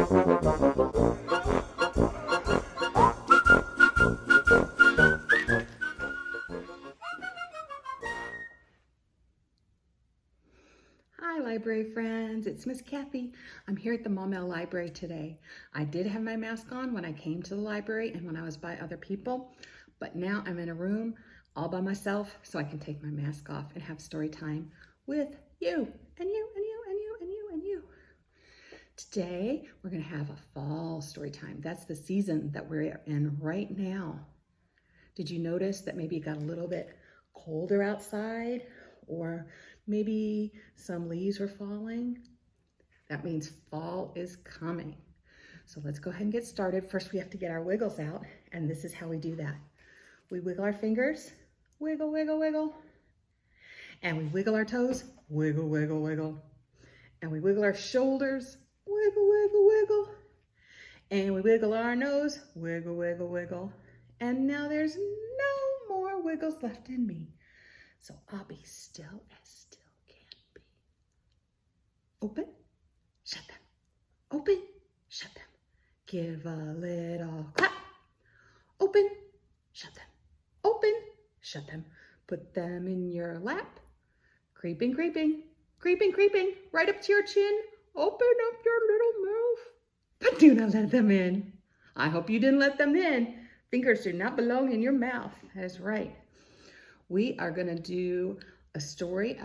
Hi, library friends. It's Miss Kathy. I'm here at the Maumelle Library today. I did have my mask on when I came to the library and when I was by other people, but now I'm in a room all by myself so I can take my mask off and have story time with you and you and you and you and you and you. Today, we're going to have a fall story time. That's the season that we're in right now. Did you notice that maybe it got a little bit colder outside, or maybe some leaves were falling? That means fall is coming. So let's go ahead and get started. First, we have to get our wiggles out, and this is how we do that. We wiggle our fingers, wiggle, wiggle, wiggle. And we wiggle our toes, wiggle, wiggle, wiggle. And we wiggle our shoulders, wiggle, wiggle, wiggle. And we wiggle our nose, wiggle, wiggle, wiggle. And now there's no more wiggles left in me. So I'll be still as still can be. Open, shut them. Open, shut them. Give a little clap. Open, shut them. Open, shut them. Put them in your lap. Creeping, creeping, creeping, creeping, right up to your chin. Open up your little mouth. But do not let them in. I hope you didn't let them in. Fingers do not belong in your mouth. That's right. We are going to do a story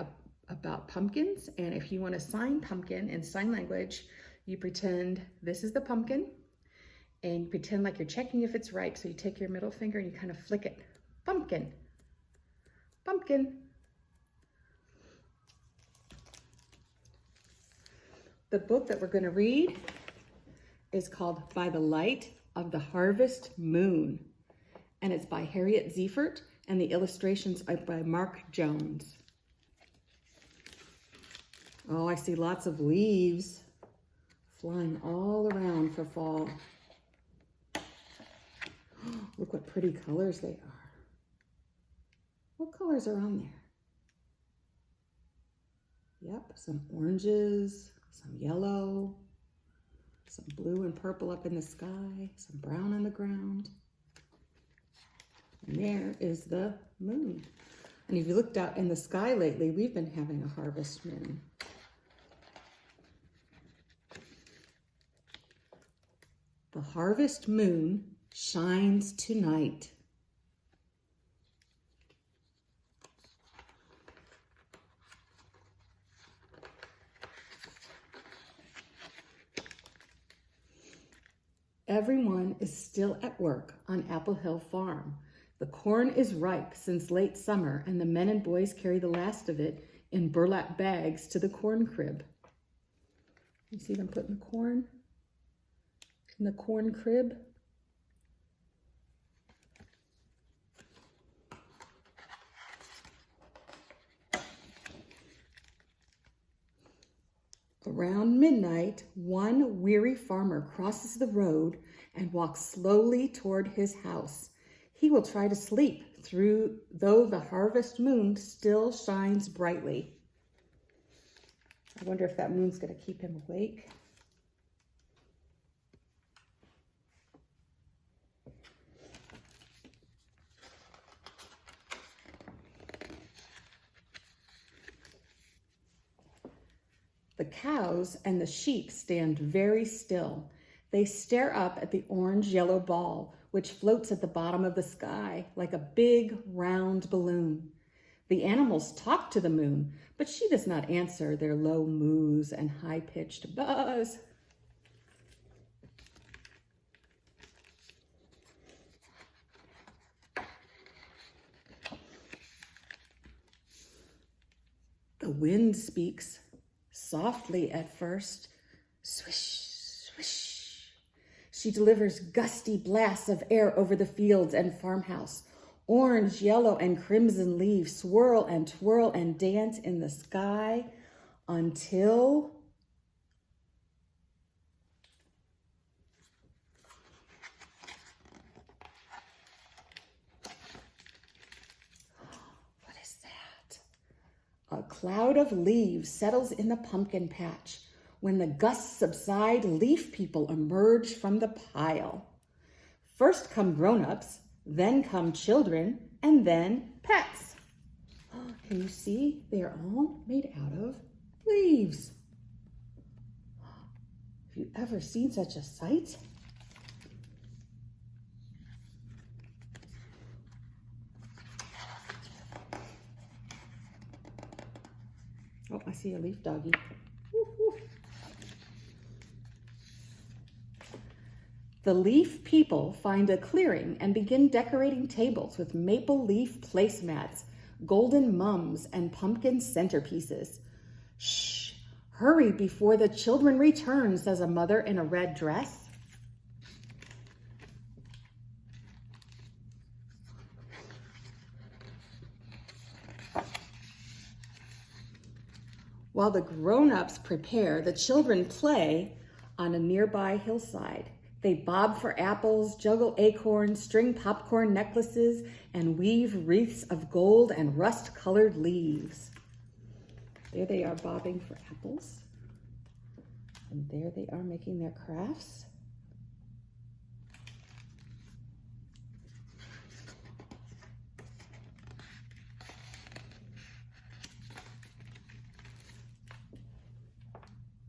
about pumpkins. And if you want to sign pumpkin in sign language, you pretend this is the pumpkin. And you pretend like you're checking if it's ripe. So you take your middle finger and you kind of flick it. Pumpkin. Pumpkin. The book that we're going to read is called By the Light of the Harvest Moon. And it's by Harriet Ziefert, and the illustrations are by Mark Jones. Oh, I see lots of leaves flying all around for fall. Look what pretty colors they are. What colors are on there? Yep, some oranges, some yellow, some blue and purple up in the sky, some brown on the ground. And there is the moon. And if you looked out in the sky lately, we've been having a harvest moon. The harvest moon shines tonight. Everyone is still at work on Apple Hill Farm. The corn is ripe since late summer, and the men and boys carry the last of it in burlap bags to the corn crib. You see them putting the corn in the corn crib? Around midnight, one weary farmer crosses the road and walks slowly toward his house. He will try to sleep though the harvest moon still shines brightly. I wonder if that moon's going to keep him awake. The cows and the sheep stand very still. They stare up at the orange-yellow ball, which floats at the bottom of the sky like a big, round balloon. The animals talk to the moon, but she does not answer their low moos and high-pitched buzz. The wind speaks. Softly at first, swish, swish. She delivers gusty blasts of air over the fields and farmhouse. Orange, yellow, and crimson leaves swirl and twirl and dance in the sky until what is that? A cloud of leaves settles in the pumpkin patch. When the gusts subside, leaf people emerge from the pile. First come grown-ups, then come children, and then pets. Can you see? They are all made out of leaves. Have you ever seen such a sight? Oh, I see a leaf doggy. Woof, woof. The leaf people find a clearing and begin decorating tables with maple leaf placemats, golden mums, and pumpkin centerpieces. Shh, hurry before the children return, says a mother in a red dress. While the grown-ups prepare, the children play on a nearby hillside. They bob for apples, juggle acorns, string popcorn necklaces, and weave wreaths of gold and rust-colored leaves. There they are bobbing for apples. And there they are making their crafts.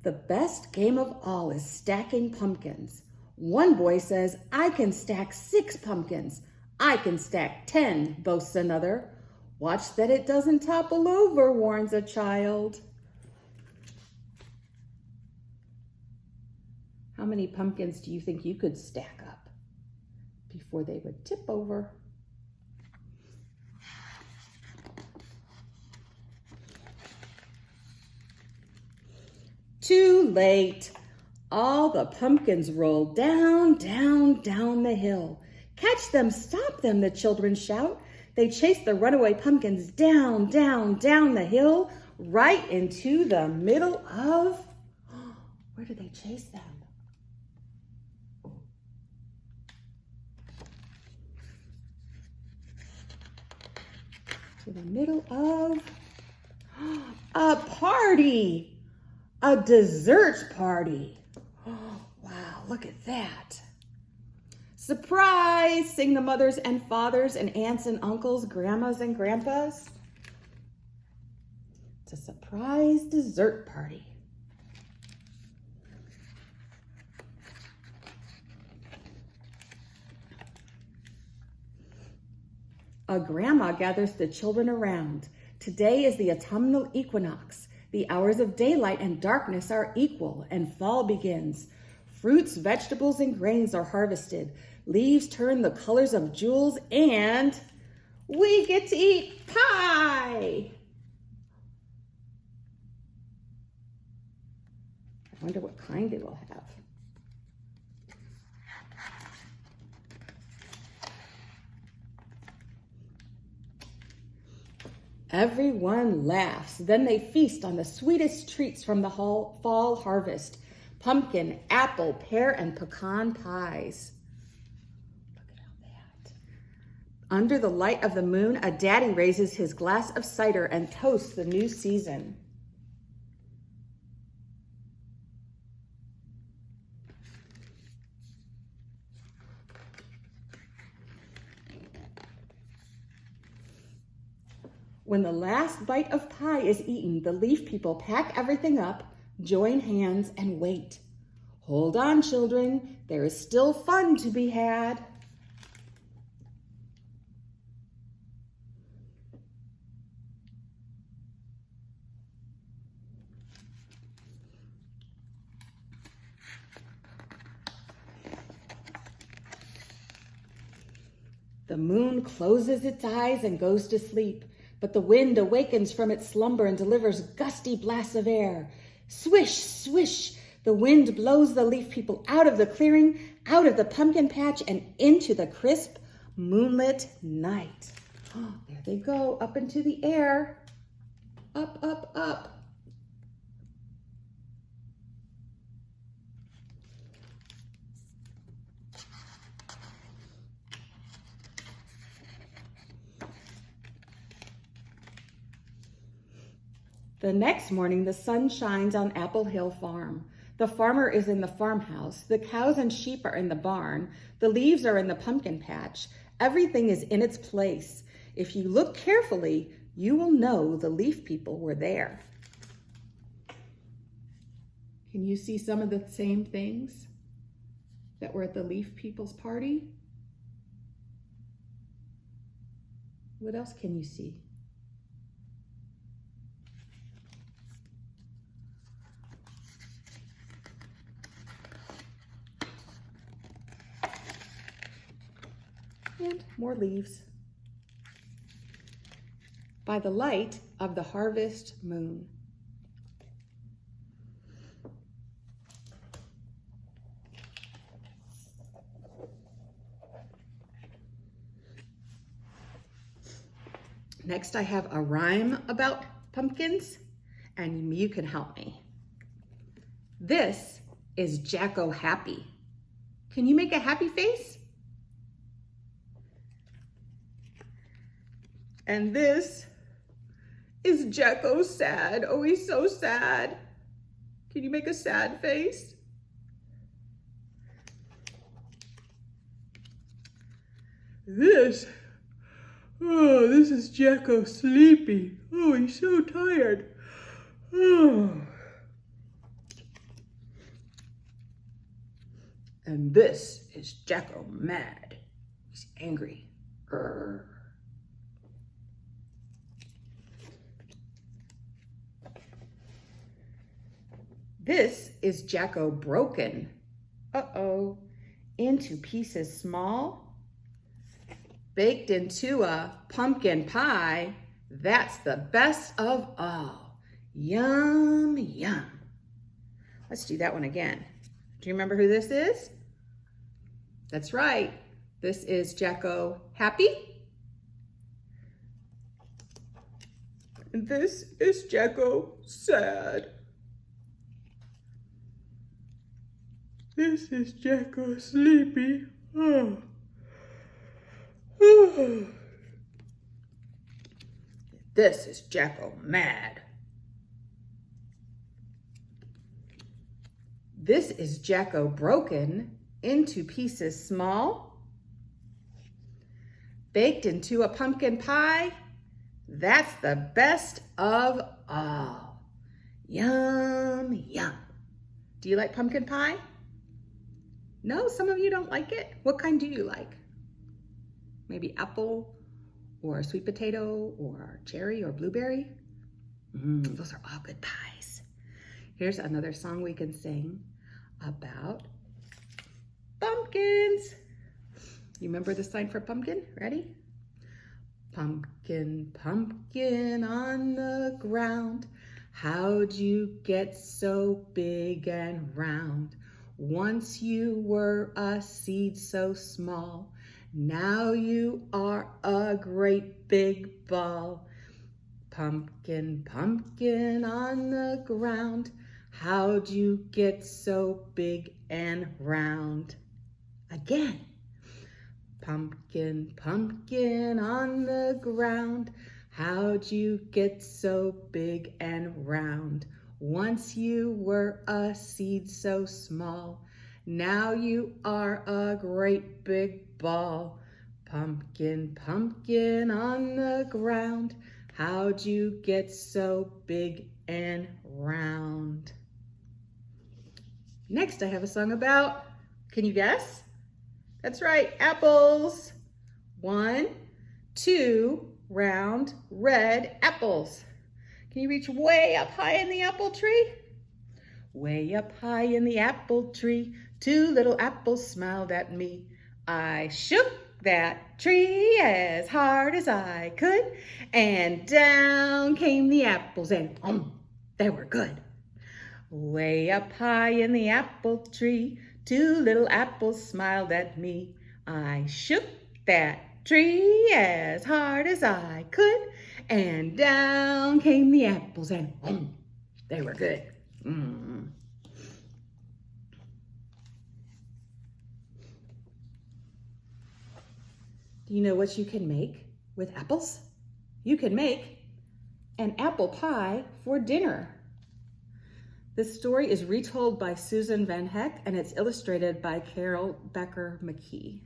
The best game of all is stacking pumpkins. One boy says, "I can stack 6 pumpkins." "I can stack 10, boasts another. "Watch that it doesn't topple over," warns a child. How many pumpkins do you think you could stack up before they would tip over? Too late. All the pumpkins roll down, down, down the hill. "Catch them, stop them," the children shout. They chase the runaway pumpkins down, down, down the hill, right into the middle of... Where do they chase them? To the middle of a party. A dessert party. Oh, wow, look at that. "Surprise!" sing the mothers and fathers and aunts and uncles, grandmas and grandpas. It's a surprise dessert party. A grandma gathers the children around. Today is the autumnal equinox. The hours of daylight and darkness are equal, and fall begins. Fruits, vegetables, and grains are harvested. Leaves turn the colors of jewels, and we get to eat pie. I wonder what kind it will have. Everyone laughs. Then they feast on the sweetest treats from the fall harvest. Pumpkin, apple, pear, and pecan pies. Look at all that. Under the light of the moon, a daddy raises his glass of cider and toasts the new season. When the last bite of pie is eaten, the leaf people pack everything up, join hands, and wait. Hold on, children. There is still fun to be had. The moon closes its eyes and goes to sleep. But the wind awakens from its slumber and delivers gusty blasts of air. Swish, swish, the wind blows the leaf people out of the clearing, out of the pumpkin patch, and into the crisp, moonlit night. Oh, there they go, up into the air. Up, up, up. The next morning, the sun shines on Apple Hill Farm. The farmer is in the farmhouse. The cows and sheep are in the barn. The leaves are in the pumpkin patch. Everything is in its place. If you look carefully, you will know the leaf people were there. Can you see some of the same things that were at the leaf people's party? What else can you see? And more leaves. By the light of the harvest moon. Next, I have a rhyme about pumpkins, and you can help me. This is Jacko happy. Can you make a happy face? And this is Jacko sad. Oh, he's so sad. Can you make a sad face? This is Jacko sleepy. Oh, he's so tired. Oh. And this is Jacko mad. He's angry. Urgh. This is Jacko broken. Uh-oh. Into pieces small. Baked into a pumpkin pie. That's the best of all. Yum, yum. Let's do that one again. Do you remember who this is? That's right. This is Jacko happy. And this is Jacko sad. This is Jacko sleepy. Oh. Oh. This is Jacko mad. This is Jacko broken into pieces small. Baked into a pumpkin pie. That's the best of all. Yum, yum. Do you like pumpkin pie? No, some of you don't like it. What kind do you like? Maybe apple or sweet potato or cherry or blueberry? Those are all good pies. Here's another song we can sing about pumpkins. You remember the sign for pumpkin? Ready? Pumpkin, pumpkin on the ground. How'd you get so big and round? Once you were a seed so small. Now you are a great big ball. Pumpkin, pumpkin on the ground. How'd you get so big and round? Again. Pumpkin, pumpkin on the ground. How'd you get so big and round? Once you were a seed so small. Now you are a great big ball. Pumpkin, pumpkin on the ground. How'd you get so big and round? Next, I have a song about, can you guess? That's right, apples. 1, 2, round, red apples. Can you reach way up high in the apple tree? Way up high in the apple tree, 2 little apples smiled at me. I shook that tree as hard as I could, and down came the apples, and they were good. Way up high in the apple tree, 2 little apples smiled at me. I shook that tree as hard as I could, and down came the apples, and they were good. Do you know what you can make with apples? You can make an apple pie for dinner. This story is retold by Susan Van Heck and it's illustrated by Carol Becker McKee.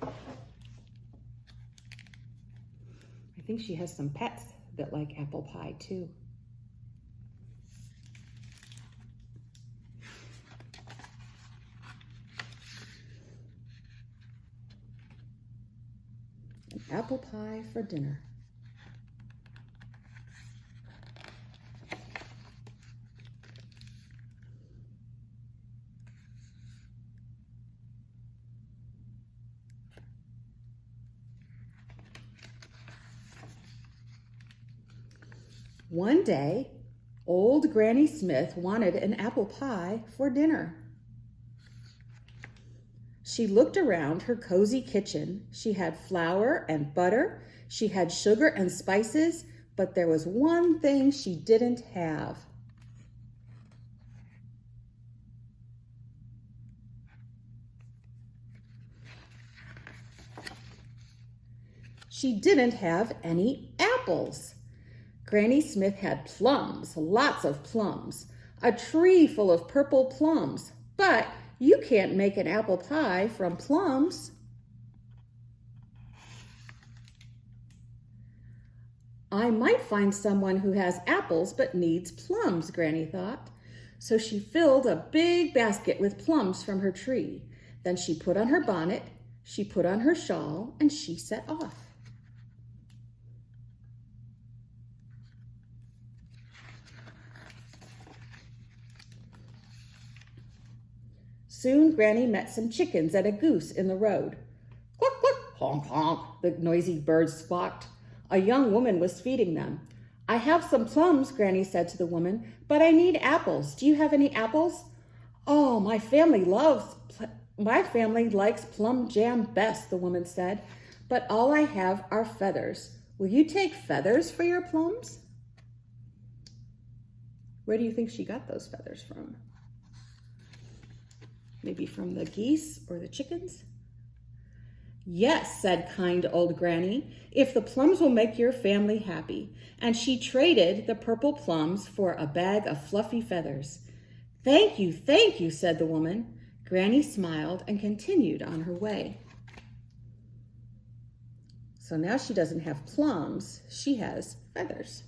I think she has some pets that like apple pie too. An apple pie for dinner. One day, old Granny Smith wanted an apple pie for dinner. She looked around her cozy kitchen. She had flour and butter. She had sugar and spices, but there was one thing she didn't have. She didn't have any apples. Granny Smith had plums, lots of plums, a tree full of purple plums, but you can't make an apple pie from plums. I might find someone who has apples but needs plums, Granny thought. So she filled a big basket with plums from her tree. Then she put on her bonnet, she put on her shawl, and she set off. Soon Granny met some chickens and a goose in the road. Quack, quack, honk, honk, the noisy birds squawked. A young woman was feeding them. I have some plums, Granny said to the woman, but I need apples. Do you have any apples? Oh, my family likes plum jam best, the woman said, but all I have are feathers. Will you take feathers for your plums? Where do you think she got those feathers from? Maybe from the geese or the chickens? Yes, said kind old Granny, if the plums will make your family happy. And she traded the purple plums for a bag of fluffy feathers. Thank you, said the woman. Granny smiled and continued on her way. So now she doesn't have plums, she has feathers.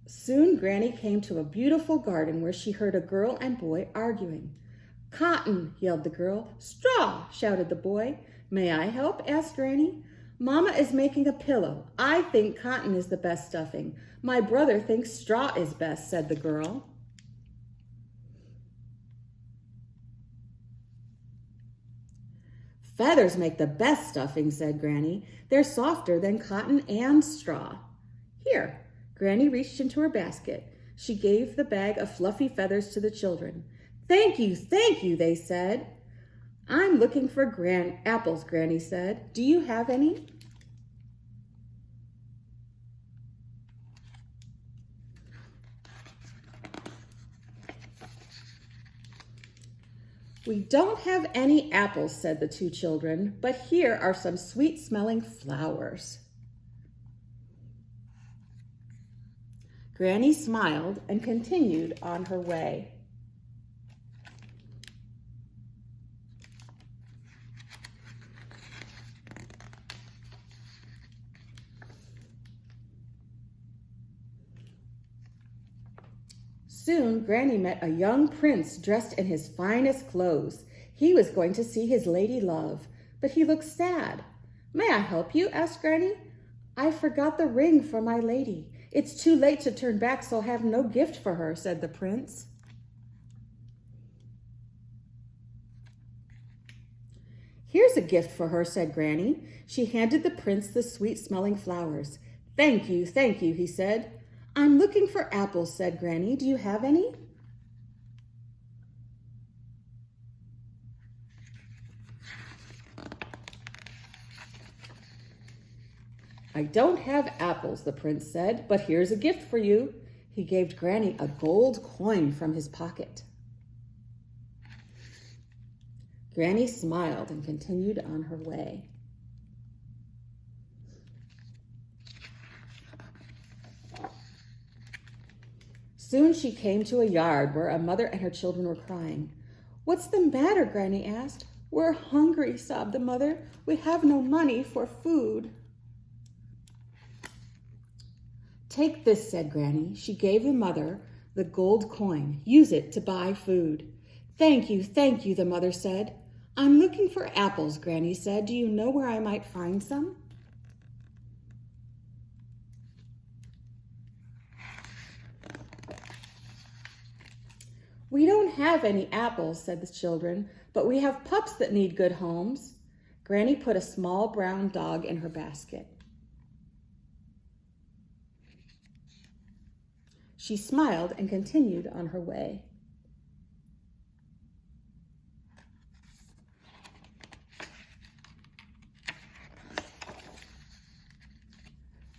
Soon Granny came to a beautiful garden where she heard a girl and boy arguing. Cotton, yelled the girl. Straw, shouted the boy. May I help? Asked Granny. Mama is making a pillow. I think cotton is the best stuffing. My brother thinks straw is best, said the girl. Feathers make the best stuffing, said Granny. They're softer than cotton and straw. Here. Granny reached into her basket. She gave the bag of fluffy feathers to the children. Thank you, they said. I'm looking for apples, Granny said. Do you have any? We don't have any apples, said the two children, but here are some sweet-smelling flowers. Granny smiled and continued on her way. Soon, Granny met a young prince dressed in his finest clothes. He was going to see his lady love, but he looked sad. May I help you? Asked Granny. I forgot the ring for my lady. It's too late to turn back, so I'll have no gift for her, said the prince. Here's a gift for her, said Granny. She handed the prince the sweet-smelling flowers. Thank you, he said. I'm looking for apples, said Granny. Do you have any? I don't have apples, the prince said, but here's a gift for you. He gave Granny a gold coin from his pocket. Granny smiled and continued on her way. Soon she came to a yard where a mother and her children were crying. "What's the matter?" Granny asked. "We're hungry," sobbed the mother. "We have no money for food." "Take this," said Granny. She gave the mother the gold coin. "Use it to buy food." Thank you," the mother said. "I'm looking for apples," Granny said. "Do you know where I might find some?" "We don't have any apples," said the children, "but we have pups that need good homes." Granny put a small brown dog in her basket. She smiled and continued on her way.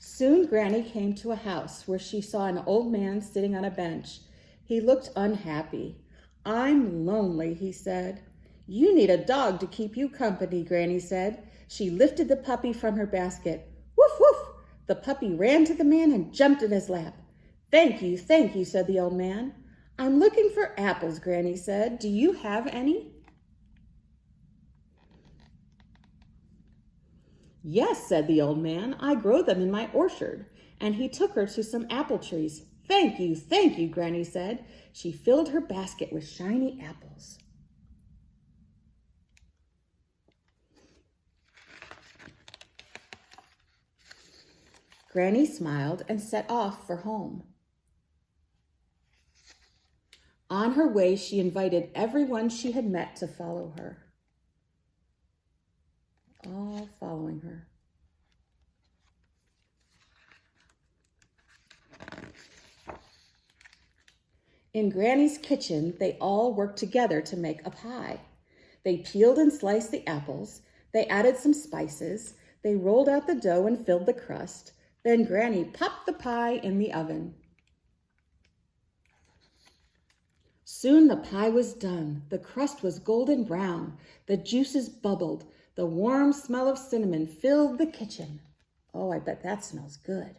Soon Granny came to a house where she saw an old man sitting on a bench. He looked unhappy. "I'm lonely," he said. "You need a dog to keep you company," Granny said. She lifted the puppy from her basket. "Woof, woof!" The puppy ran to the man and jumped in his lap. Thank you," said the old man. "I'm looking for apples," Granny said. "Do you have any?" "Yes," said the old man. "I grow them in my orchard." And he took her to some apple trees. Thank you, Granny said. She filled her basket with shiny apples. Granny smiled and set off for home. On her way, she invited everyone she had met to follow her. All following her. In Granny's kitchen, they all worked together to make a pie. They peeled and sliced the apples. They added some spices. They rolled out the dough and filled the crust. Then Granny popped the pie in the oven. Soon the pie was done. The crust was golden brown. The juices bubbled. The warm smell of cinnamon filled the kitchen. Oh, I bet that smells good.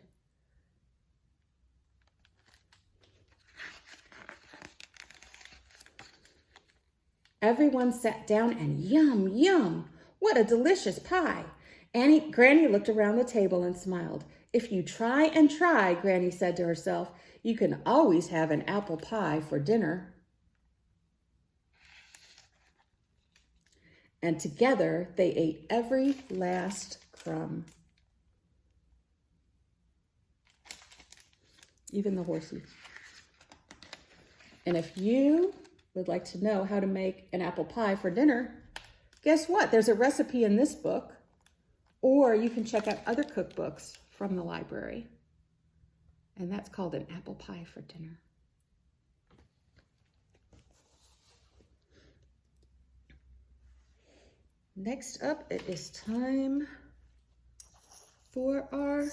Everyone sat down and yum, yum. What a delicious pie. Granny looked around the table and smiled. If you try and try, Granny said to herself, you can always have an apple pie for dinner. And together they ate every last crumb. Even the horsey. And if you would like to know how to make an apple pie for dinner, guess what? There's a recipe in this book, or you can check out other cookbooks from the library. And that's called an apple pie for dinner. Next up, it is time for our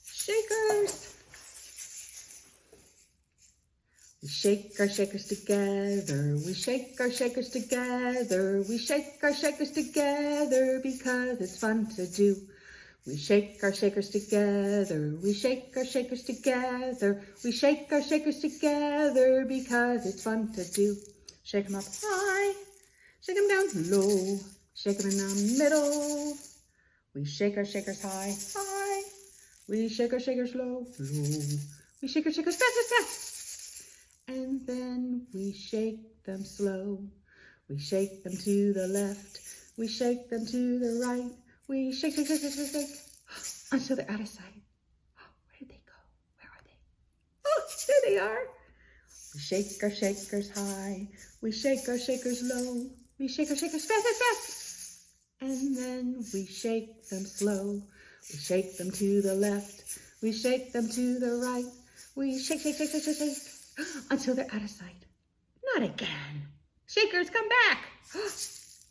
shakers. We shake our shakers together. We shake our shakers together. We shake our shakers together because it's fun to do. We shake our shakers together. We shake our shakers together. We shake our shakers together because it's fun to do. Shake them up high. Shake them down low. Shake them in the middle. We shake our shakers high, high. We shake our shakers low, low. We shake our shakers fast, fast, fast. And then we shake them slow. We shake them to the left. We shake them to the right. We shake, shake, shake, shake, shake, shake. Until they're out of sight. Where did they go? Where are they? Oh, there they are. We shake our shakers high. We shake our shakers low. We shake our shakers fast, fast, fast. And then we shake them slow. We shake them to the left. We shake them to the right. We shake, shake, shake, shake, shake, shake. Until they're out of sight. Not again. Shakers, come back.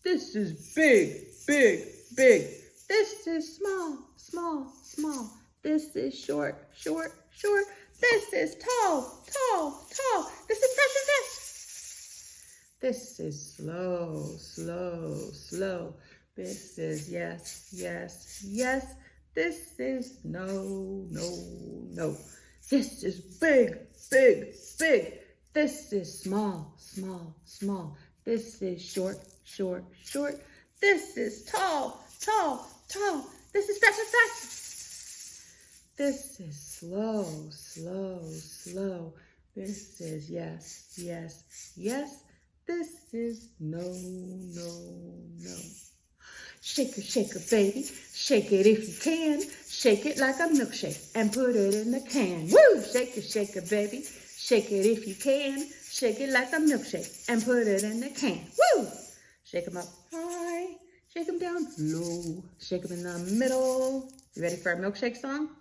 This is big, big, big. This is small, small, small. This is short, short, short. This is tall, tall, tall. This is fast, fast, fast. This is slow, slow, slow. This is yes, yes, yes. This is no, no, no. This is big, big, big. This is small, small, small. This is short, short, short. This is tall, tall, tall. This is fast, fast. This is slow, slow, slow. This is yes, yes, yes. This is no, no, no. Shake her, baby. Shake it if you can. Shake it like a milkshake and put it in the can. Woo! Shake her, baby. Shake it if you can. Shake it like a milkshake and put it in the can. Woo! Shake them up high. Shake them down low. Shake them in the middle. You ready for our milkshake song?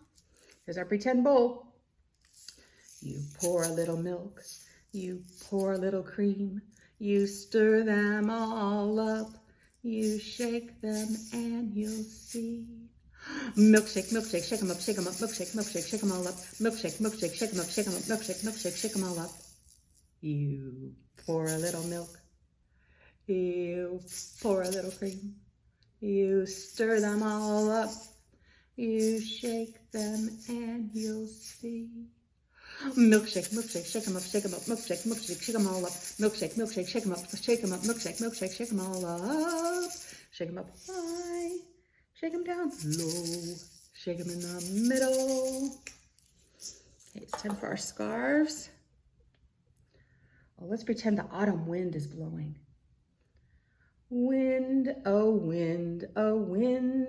Here's our pretend bowl. You pour a little milk. You pour a little cream. You stir them all up. You shake them and you'll see. Milkshake, milkshake, shake 'em up, milkshake, milkshake, shake 'em all up. Milkshake, milkshake, shake 'em up, milkshake, milkshake, shake 'em all up. You pour a little milk. You pour a little cream. You stir them all up. You shake them and you'll see. Milkshake, milkshake, shake 'em up, milkshake, milkshake, shake 'em all up. Milkshake, milkshake, shake 'em up, milkshake, milkshake, shake 'em all up. Shake 'em up high, shake 'em down low, shake 'em in the middle. Okay, it's time for our scarves. Oh, let's pretend the autumn wind is blowing. Wind, oh wind,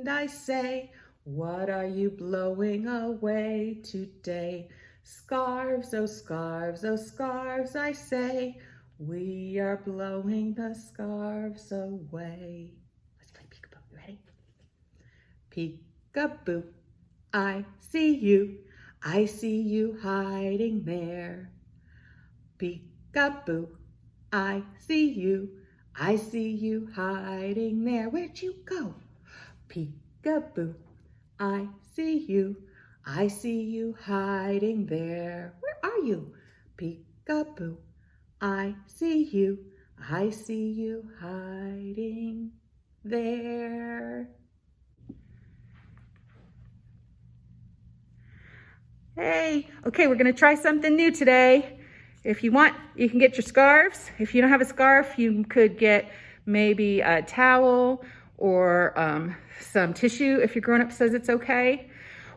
I say, what are you blowing away today? Scarves, oh scarves, I say, we are blowing the scarves away. Let's play peekaboo. You ready? Peekaboo, I see you hiding there. Peekaboo, I see you hiding there. Where'd you go? Peekaboo, I see you hiding there. Where are you? Peekaboo, I see you hiding there. Hey, okay, we're gonna try something new today. If you want, you can get your scarves. If you don't have a scarf, you could get maybe a towel or some tissue if your grown-up says it's okay.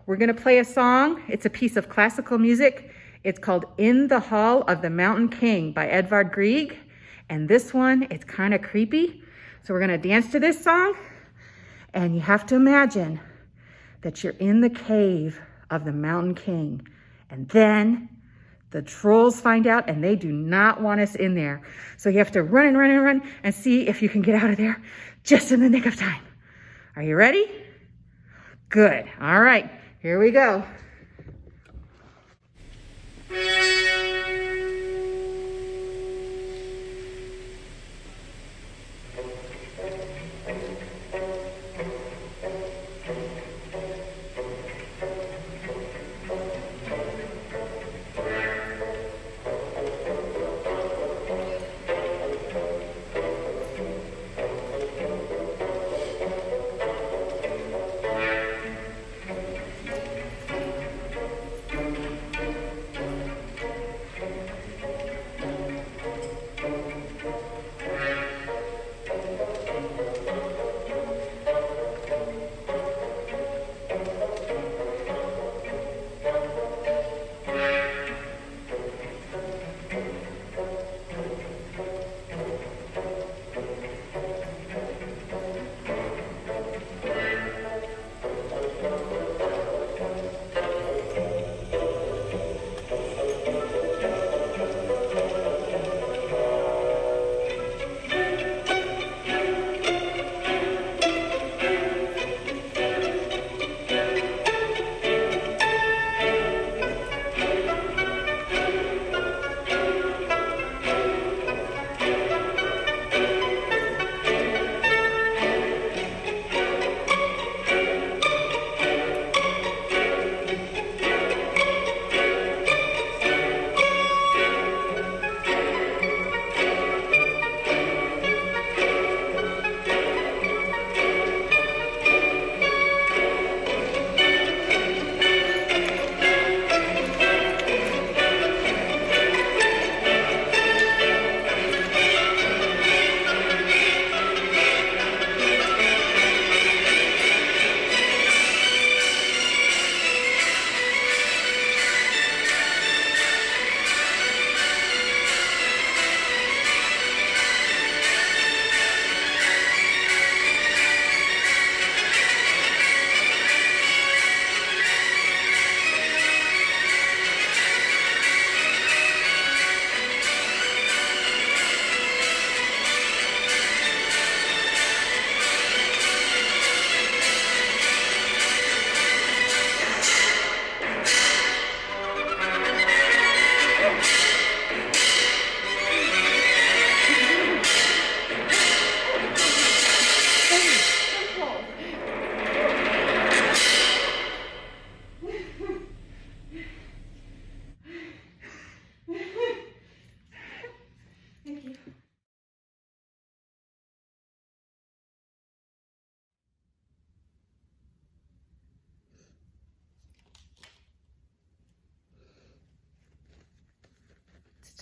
We're gonna play a song. It's a piece of classical music. It's called In the Hall of the Mountain King by Edvard Grieg. And this one, it's kind of creepy. So we're gonna dance to this song. And you have to imagine that you're in the cave of the Mountain King. And then the trolls find out and they do not want us in there. So you have to run and run and run and see if you can get out of there just in the nick of time. Are you ready? Good, all right. Here we go.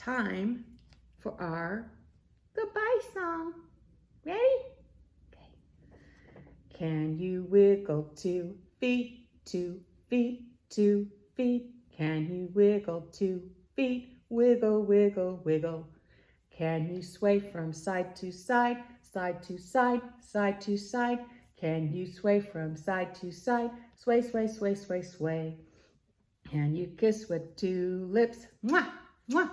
time for our goodbye song. Ready? Okay. Can you wiggle 2 feet, 2 feet, 2 feet? Can you wiggle 2 feet? Wiggle, wiggle, wiggle. Can you sway from side to side, side to side, side to side? Can you sway from side to side? Sway, sway, sway, sway, sway. Can you kiss with 2 lips? Mwah, mwah.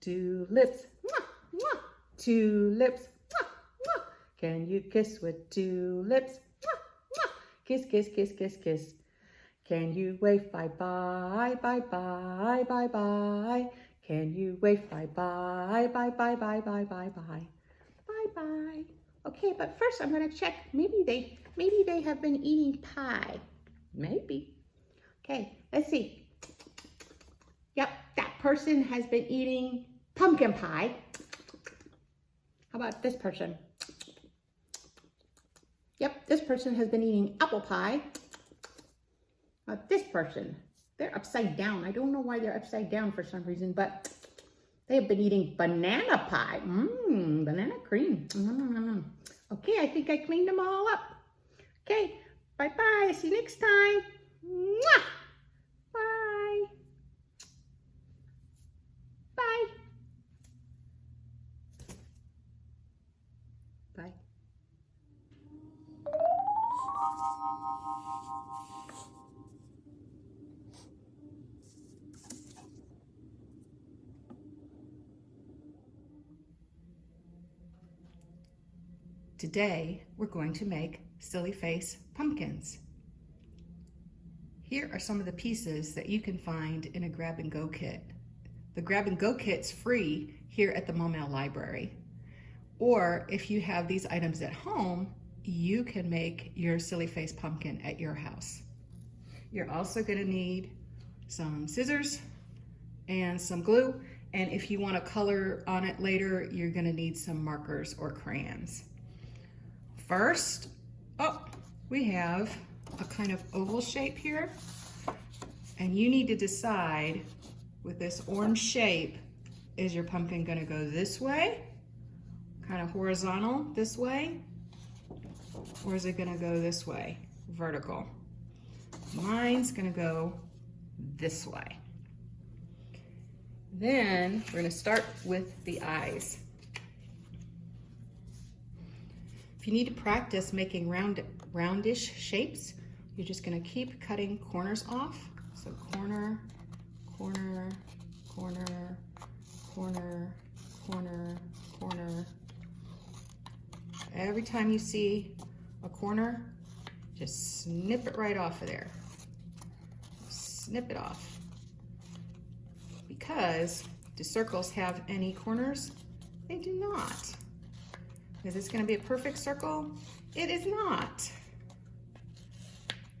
2 lips. Mwah, mwah. 2 lips. Mwah, mwah. Can you kiss with 2 lips? Mwah, mwah. Kiss, kiss, kiss, kiss, kiss. Can you wave bye-bye, bye-bye, bye-bye? Can you wave bye-bye, bye-bye, bye-bye, bye-bye? Bye-bye. Okay, but first I'm gonna check. Maybe they have been eating pie. Maybe. Okay, let's see. Yep, that person has been eating pumpkin pie. How about this person? Yep, this person has been eating apple pie. This person, they're upside down. I don't know why they're upside down for some reason, but they have been eating banana pie. Banana cream. Okay, I think I cleaned them all up. Okay, bye-bye. See you next time. Mwah! Bye. Bye. Bye. Today, we're going to make silly face pumpkins. Here are some of the pieces that you can find in a grab and go kit. The grab and go kit's free here at the Maumelle library. Or if you have these items at home, you can make your silly face pumpkin at your house. You're also going to need some scissors and some glue. And if you want to color on it later, you're going to need some markers or crayons. First, we have a kind of oval shape here, and you need to decide with this orange shape, is your pumpkin going to go this way, kind of horizontal this way, or is it going to go this way, vertical? Mine's going to go this way. Then we're going to start with the eyes. If you need to practice making roundish shapes, you're just going to keep cutting corners off. So corner, corner, corner, corner, corner, corner. Every time you see a corner, just snip it right off of there. Snip it off. Because do circles have any corners? They do not. Is this going to be a perfect circle? It is not.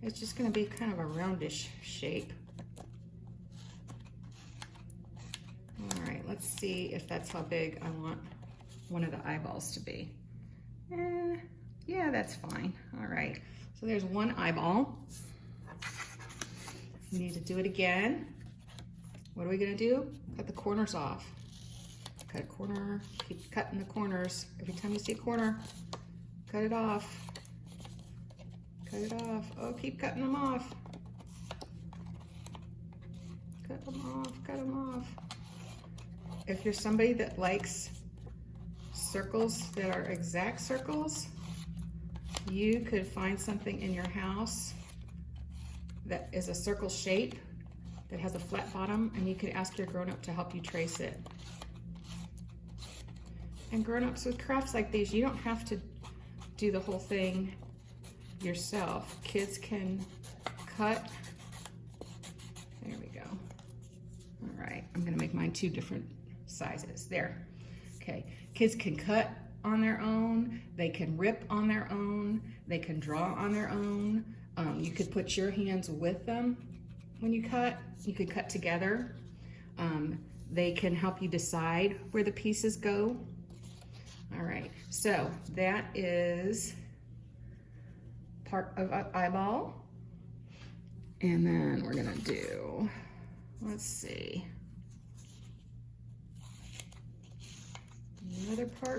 It's just going to be kind of a roundish shape. All right, let's see if that's how big I want one of the eyeballs to be. Yeah, that's fine. All right, so there's one eyeball. You need to do it again. What are we going to do? Cut the corners off. Cut a corner, keep cutting the corners. Every time you see a corner, cut it off. Cut it off. Oh, keep cutting them off. Cut them off, cut them off. If you're somebody that likes circles that are exact circles, you could find something in your house that is a circle shape that has a flat bottom, and you could ask your grown-up to help you trace it. And grown-ups with crafts like these, you don't have to do the whole thing yourself. Kids can cut. There we go. All right, I'm gonna make mine 2 different sizes. There. Okay, kids can cut on their own. They can rip on their own. They can draw on their own. You could put your hands with them when you cut. You could cut together. They can help you decide where the pieces go. All right, so that is part of an eyeball. And then we're gonna do, let's see.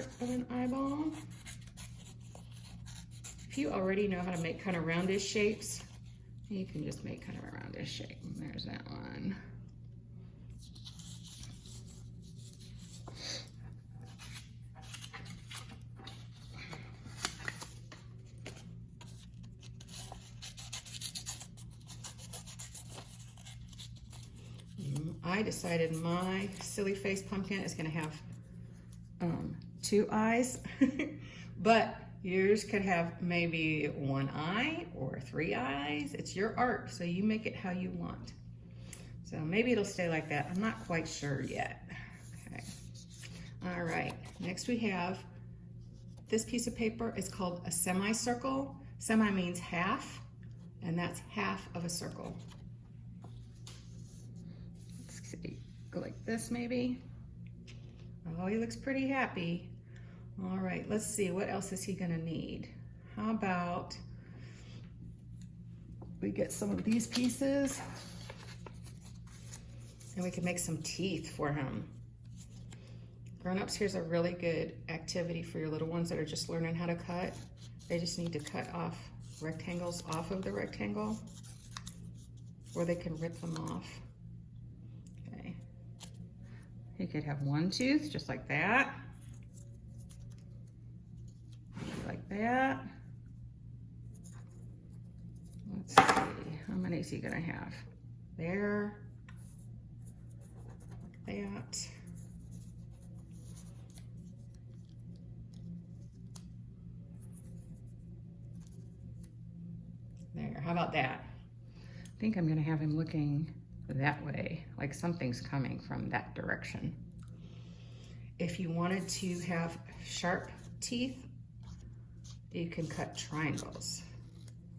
part of an eyeball. If you already know how to make kind of roundish shapes, you can just make kind of a roundish shape. There's that one. I decided my silly face pumpkin is going to have 2 eyes, but yours could have maybe 1 eye or 3 eyes. It's your art, so you make it how you want. So maybe it'll stay like that. I'm not quite sure yet. Okay. All right, next we have this piece of paper. It's called a semicircle. Semi means half, and that's half of a circle. Go like this maybe. Oh, he looks pretty happy. All right, let's see, what else is he gonna need? How about we get some of these pieces and we can make some teeth for him. Grown-ups, here's a really good activity for your little ones that are just learning how to cut. They just need to cut off rectangles off of the rectangle, or they can rip them off. You could have 1 tooth, just like that. Like that. Let's see, how many is he gonna have? There, like that. There, how about that? I think I'm gonna have him looking that way, like something's coming from that direction. If you wanted to have sharp teeth, you can cut triangles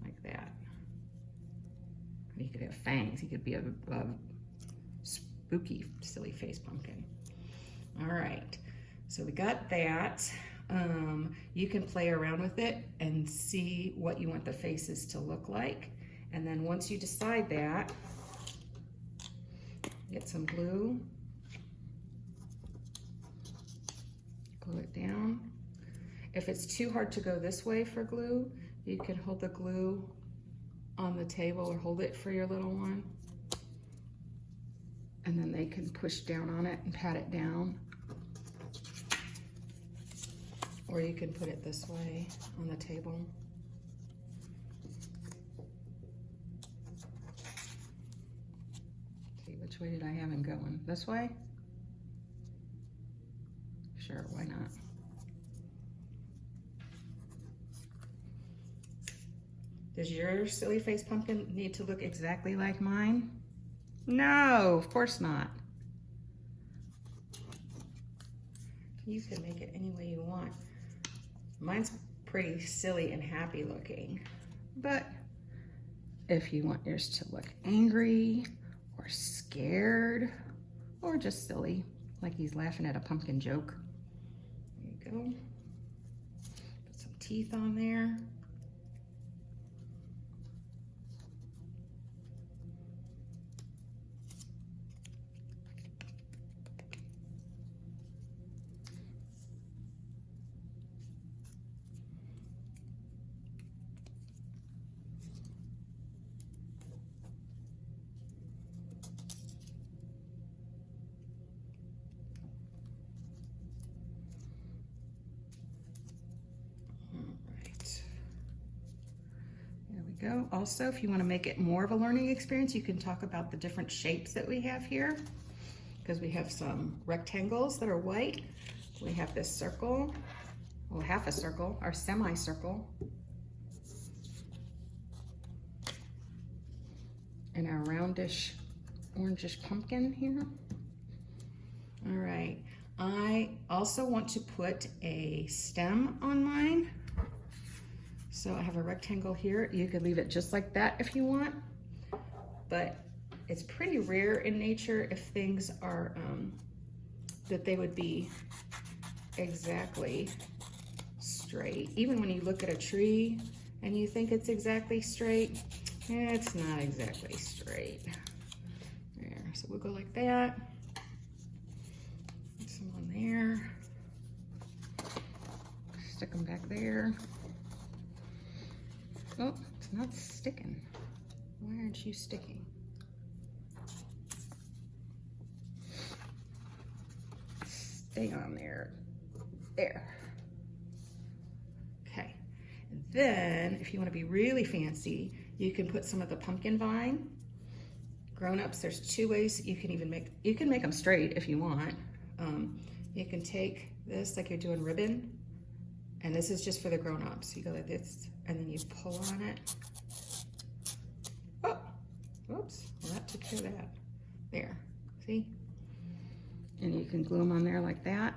like that. You could have fangs. He could be a spooky, silly face pumpkin. All right, so we got that. You can play around with it and see what you want the faces to look like. And then once you decide that, get some glue, glue it down. If it's too hard to go this way for glue, you can hold the glue on the table or hold it for your little one. And then they can push down on it and pat it down. Or you can put it this way on the table. Which way did I have him going? This way? Sure, why not? Does your silly face pumpkin need to look exactly like mine? No, of course not. You can make it any way you want. Mine's pretty silly and happy looking, but if you want yours to look angry, or scared, or just silly, like he's laughing at a pumpkin joke. There you go. Put some teeth on there. Go. Also, if you want to make it more of a learning experience, you can talk about the different shapes that we have here, because we have some rectangles that are white. We have this circle, well, half a circle, our semicircle, and our roundish, orangish pumpkin here. All right, I also want to put a stem on mine. So I have a rectangle here. You could leave it just like that if you want, but it's pretty rare in nature if things are, that they would be exactly straight. Even when you look at a tree and you think it's exactly straight, it's not exactly straight. There, so we'll go like that. Put some on there. stick them back there. Oh, it's not sticking. Why aren't you sticking? Stay on there. There. Okay. And then, if you want to be really fancy, you can put some of the pumpkin vine. Grown-ups, there's two ways you can make them straight if you want. You can take this like you're doing ribbon, and this is just for the grown-ups. You go like this, and then you pull on it. Oh, whoops, well that took care of that. There, see? And you can glue them on there like that.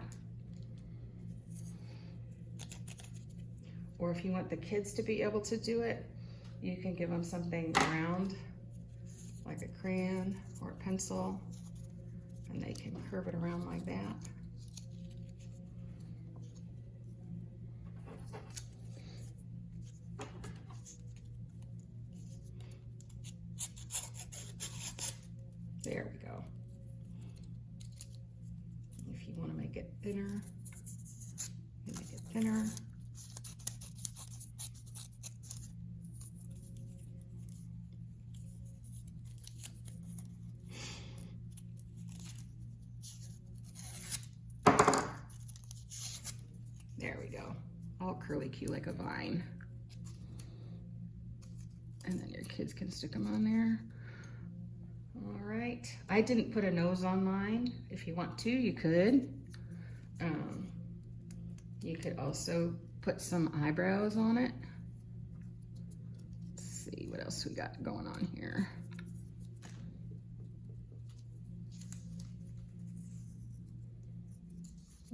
Or if you want the kids to be able to do it, you can give them something round, like a crayon or a pencil, and they can curve it around like that. There we go. If you want to make it thinner, you make it thinner. There we go. All curly Q like a vine. And then your kids can stick them on there. All right. I didn't put a nose on mine. If you want to, you could. You could also put some eyebrows on it. Let's see what else we got going on here.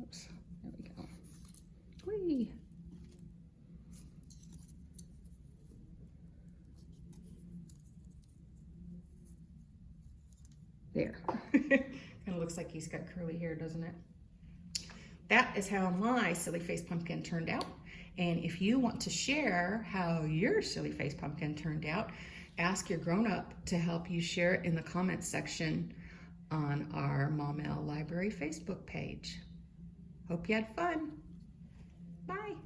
Oops, there we go. Whee! There. Kind of looks like he's got curly hair, doesn't it? That is how my silly face pumpkin turned out. And if you want to share how your silly face pumpkin turned out, ask your grown-up to help you share it in the comments section on our Maumelle Library Facebook page. Hope you had fun. Bye.